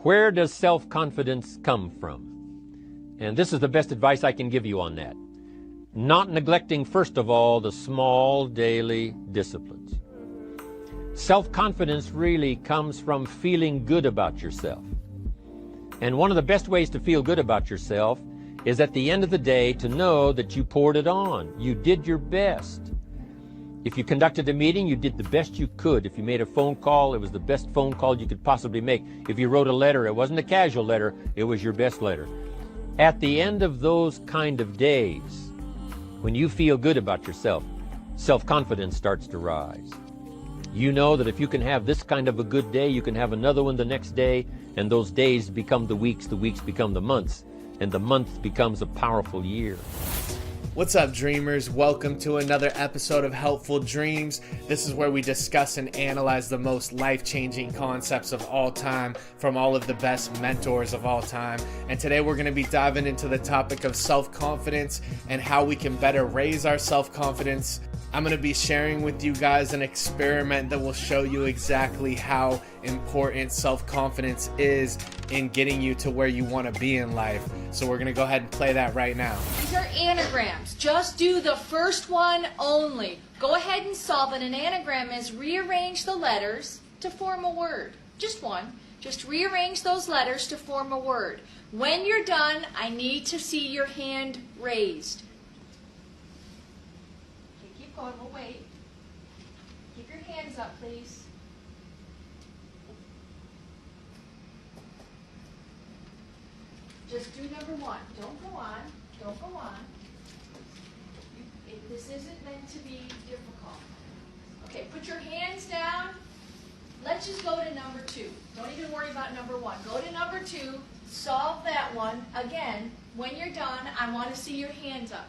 Where does self-confidence come from? And this is the best advice I can give you on that. Not neglecting, first of all, the small daily disciplines. Self-confidence really comes from feeling good about yourself. And one of the best ways to feel good about yourself is at the end of the day to know that you poured it on. You did your best. If you conducted a meeting, you did the best you could. If you made a phone call, it was the best phone call you could possibly make. If you wrote a letter, it wasn't a casual letter, it was your best letter. At the end of those kind of days, when you feel good about yourself, self-confidence starts to rise. You know that if you can have this kind of a good day, you can have another one the next day, and those days become the weeks become the months, and the month becomes a powerful year. What's up, dreamers? Welcome to another episode of Helpful Dreams. This is where we discuss and analyze the most life-changing concepts of all time from all of the best mentors of all time. And today we're going to be diving into the topic of self-confidence and how we can better raise our self-confidence. I'm going to be sharing with you guys an experiment that will show you exactly how important self-confidence is in getting you to where you want to be in life. So we're going to go ahead and play that right now. These are anagrams. Just do the first one only. Go ahead and solve it. An anagram is rearrange the letters to form a word. Just one. Just rearrange those letters to form a word. When you're done, I need to see your hand raised. Keep going, we'll wait. Keep your hands up, please. Just do number one. Don't go on. Don't go on. This isn't meant to be difficult. Okay, put your hands down. Let's just go to number two. Don't even worry about number one. Go to number two. Solve that one. Again, when you're done, I want to see your hands up.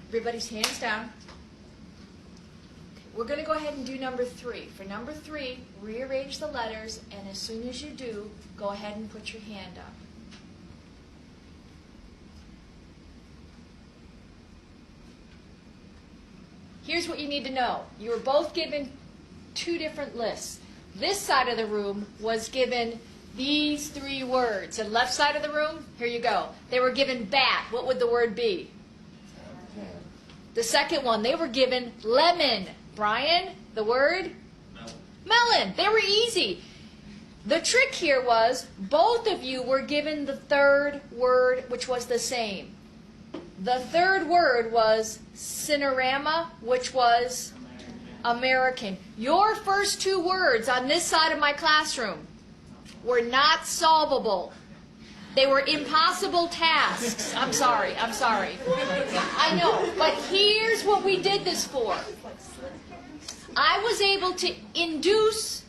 Everybody's hands down. We're going to go ahead and do number three. For number three, rearrange the letters, and as soon as you do, go ahead and put your hand up. Here's what you need to know. You were both given two different lists. This side of the room was given these three words. And left side of the room, here you go. They were given bat. What would the word be? The second one, they were given lemon. Brian, the word? Melon. They were easy. The trick here was both of you were given the third word, which was the same. The third word was cinerama, which was American. Your first two words on this side of my classroom were not solvable. They were impossible tasks. I'm sorry. I know, but here's what we did this for. I was able to induce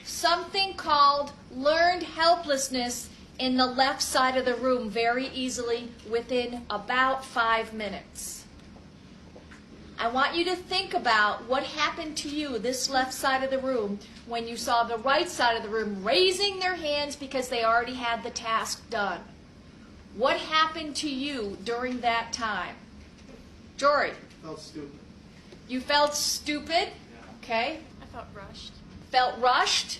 something called learned helplessness in the left side of the room very easily within about 5 minutes. I want you to think about what happened to you, this left side of the room, when you saw the right side of the room raising their hands because they already had the task done. What happened to you during that time? Jory? I felt stupid. You felt stupid? Okay. I felt rushed. Felt rushed?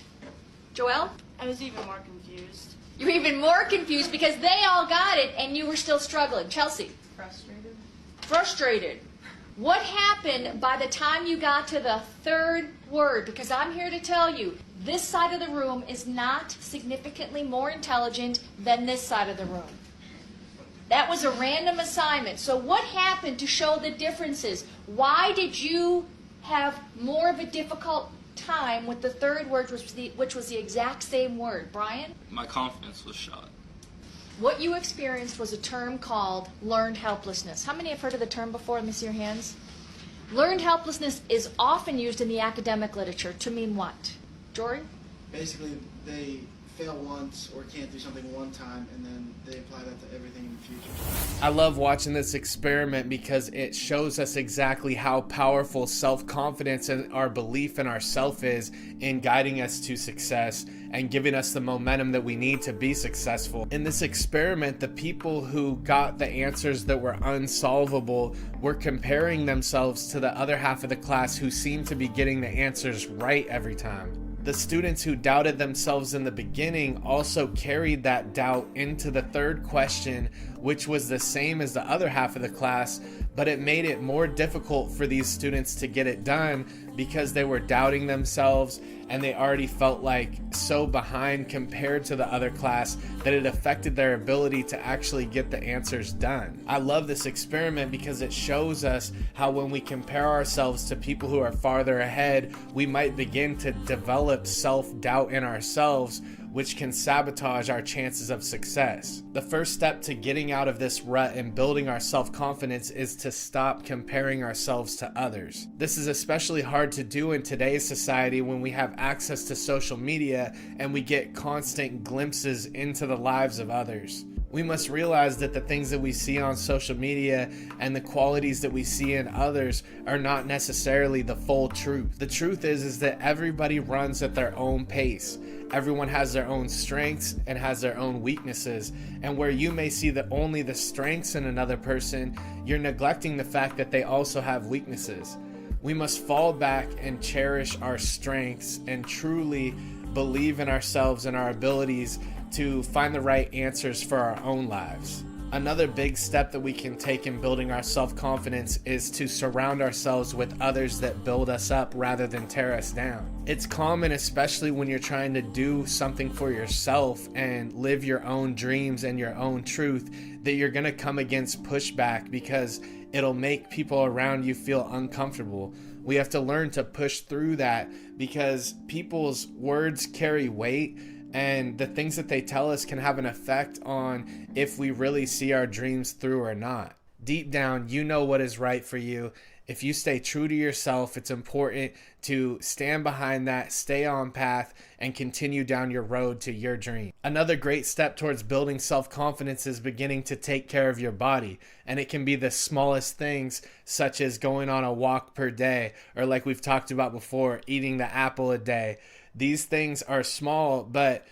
Joelle? I was even more confused. You were even more confused because they all got it and you were still struggling. Chelsea? Frustrated. Frustrated. What happened by the time you got to the third word? Because I'm here to tell you, this side of the room is not significantly more intelligent than this side of the room. That was a random assignment. So what happened to show the differences? Why did you have more of a difficult time with the third word, which was the exact same word? Brian? My confidence was shot. What you experienced was a term called learned helplessness. How many have heard of the term before? Let me see your hands. Learned helplessness is often used in the academic literature to mean what? Jory? Basically, they fail once or can't do something one time, and then they apply that to everything in the future. I love watching this experiment because it shows us exactly how powerful self-confidence and our belief in ourselves is in guiding us to success and giving us the momentum that we need to be successful. In this experiment, the people who got the answers that were unsolvable were comparing themselves to the other half of the class who seemed to be getting the answers right every time. The students who doubted themselves in the beginning also carried that doubt into the third question, which was the same as the other half of the class, but it made it more difficult for these students to get it done because they were doubting themselves and they already felt like so behind compared to the other class that it affected their ability to actually get the answers done. I love this experiment because it shows us how when we compare ourselves to people who are farther ahead, we might begin to develop self-doubt in ourselves, which can sabotage our chances of success. The first step to getting out of this rut and building our self-confidence is to stop comparing ourselves to others. This is especially hard to do in today's society when we have access to social media and we get constant glimpses into the lives of others. We must realize that the things that we see on social media and the qualities that we see in others are not necessarily the full truth. The truth is that everybody runs at their own pace. Everyone has their own strengths and has their own weaknesses. And where you may see only the strengths in another person, you're neglecting the fact that they also have weaknesses. We must fall back and cherish our strengths and truly believe in ourselves and our abilities to find the right answers for our own lives. Another big step that we can take in building our self-confidence is to surround ourselves with others that build us up rather than tear us down. It's common, especially when you're trying to do something for yourself and live your own dreams and your own truth, that you're going to come against pushback because it'll make people around you feel uncomfortable. We have to learn to push through that because people's words carry weight, and the things that they tell us can have an effect on if we really see our dreams through or not. Deep down, you know what is right for you. If you stay true to yourself, it's important to stand behind that, stay on path, and continue down your road to your dream. Another great step towards building self-confidence is beginning to take care of your body. And it can be the smallest things, such as going on a walk per day, or like we've talked about before, eating the apple a day. These things are small, but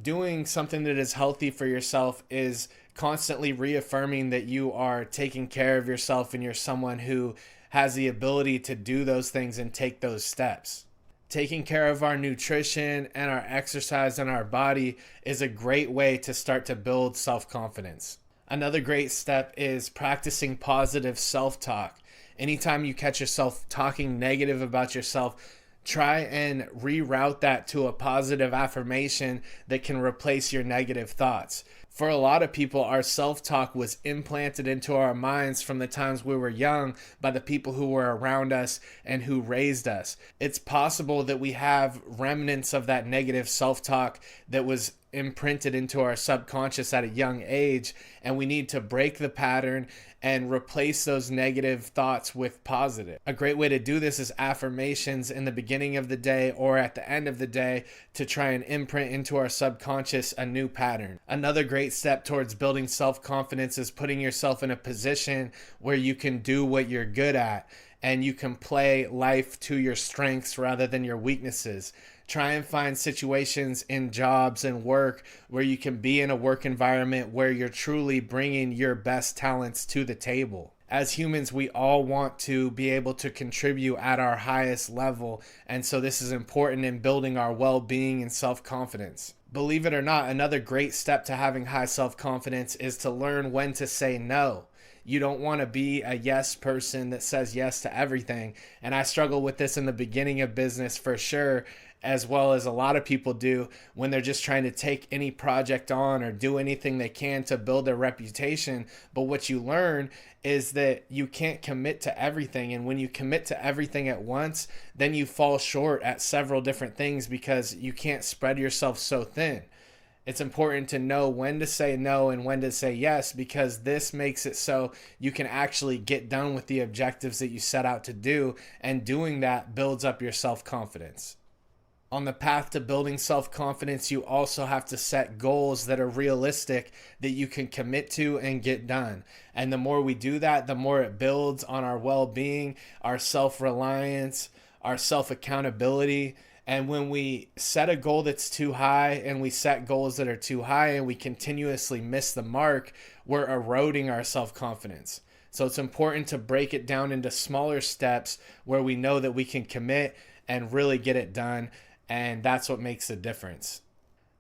doing something that is healthy for yourself is constantly reaffirming that you are taking care of yourself and you're someone who has the ability to do those things and take those steps. Taking care of our nutrition and our exercise and our body is a great way to start to build self-confidence. Another great step is practicing positive self-talk. Anytime you catch yourself talking negative about yourself, try and reroute that to a positive affirmation that can replace your negative thoughts. For a lot of people, our self-talk was implanted into our minds from the times we were young by the people who were around us and who raised us. It's possible that we have remnants of that negative self-talk that was imprinted into our subconscious at a young age, and we need to break the pattern and replace those negative thoughts with positive. A great way to do this is affirmations in the beginning of the day or at the end of the day to try and imprint into our subconscious a new pattern. Another great step towards building self-confidence is putting yourself in a position where you can do what you're good at and you can play life to your strengths rather than your weaknesses. Try and find situations in jobs and work where you can be in a work environment where you're truly bringing your best talents to the table. As humans, we all want to be able to contribute at our highest level, and so this is important in building our well-being and self-confidence. Believe it or not, another great step to having high self-confidence is to learn when to say no. You don't want to be a yes person that says yes to everything, and I struggle with this in the beginning of business for sure, as well as a lot of people do when they're just trying to take any project on or do anything they can to build their reputation. But what you learn is that you can't commit to everything. And when you commit to everything at once, then you fall short at several different things because you can't spread yourself so thin. It's important to know when to say no and when to say yes, because this makes it so you can actually get done with the objectives that you set out to do, and doing that builds up your self-confidence. On the path to building self-confidence, you also have to set goals that are realistic, that you can commit to and get done. And the more we do that, the more it builds on our well-being, our self-reliance, our self-accountability. And when we set a goal that's too high and we set goals that are too high and we continuously miss the mark, we're eroding our self-confidence. So it's important to break it down into smaller steps where we know that we can commit and really get it done. And that's what makes a difference.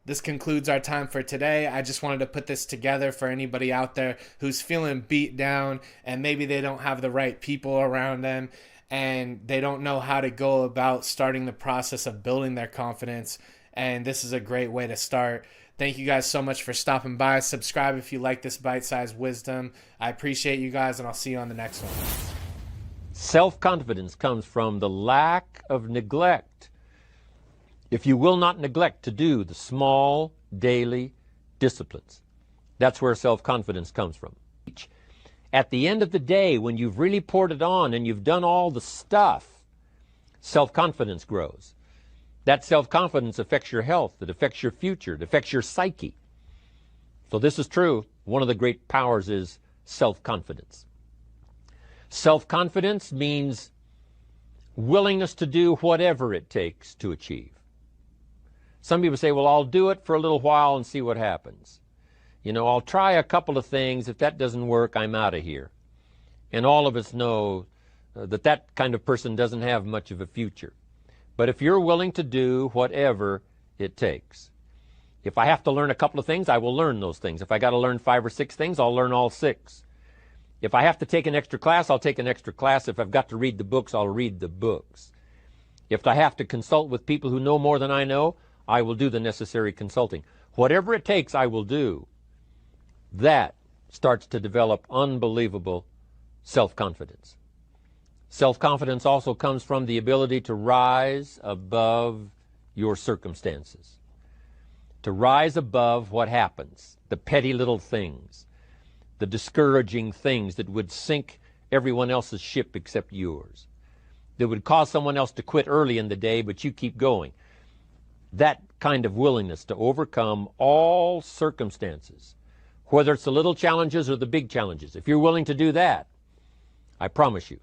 This concludes our time for today. I just wanted to put this together for anybody out there who's feeling beat down and maybe they don't have the right people around them and they don't know how to go about starting the process of building their confidence. And this is a great way to start. Thank you guys so much for stopping by. Subscribe if you like this bite-sized wisdom. I appreciate you guys, and I'll see you on the next one. Self-confidence comes from the lack of neglect. If you will not neglect to do the small daily disciplines, that's where self-confidence comes from. At the end of the day, when you've really poured it on and you've done all the stuff, self-confidence grows. That self-confidence affects your health, it affects your future, it affects your psyche. So this is true. One of the great powers is self-confidence. Self-confidence means willingness to do whatever it takes to achieve. Some people say, well, I'll do it for a little while and see what happens. You know, I'll try a couple of things. If that doesn't work, I'm out of here. And all of us know that kind of person doesn't have much of a future. But if you're willing to do whatever it takes, if I have to learn a couple of things, I will learn those things. If I got to learn 5 or 6 things, I'll learn all 6. If I have to take an extra class, I'll take an extra class. If I've got to read the books, I'll read the books. If I have to consult with people who know more than I know, I will do the necessary consulting. Whatever it takes, I will do. That starts to develop unbelievable self-confidence. Self-confidence also comes from the ability to rise above your circumstances, to rise above what happens, the petty little things, the discouraging things that would sink everyone else's ship except yours, that would cause someone else to quit early in the day, but you keep going. That kind of willingness to overcome all circumstances, whether it's the little challenges or the big challenges. If you're willing to do that, I promise you,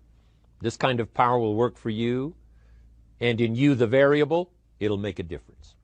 this kind of power will work for you, and in you, the variable, it'll make a difference.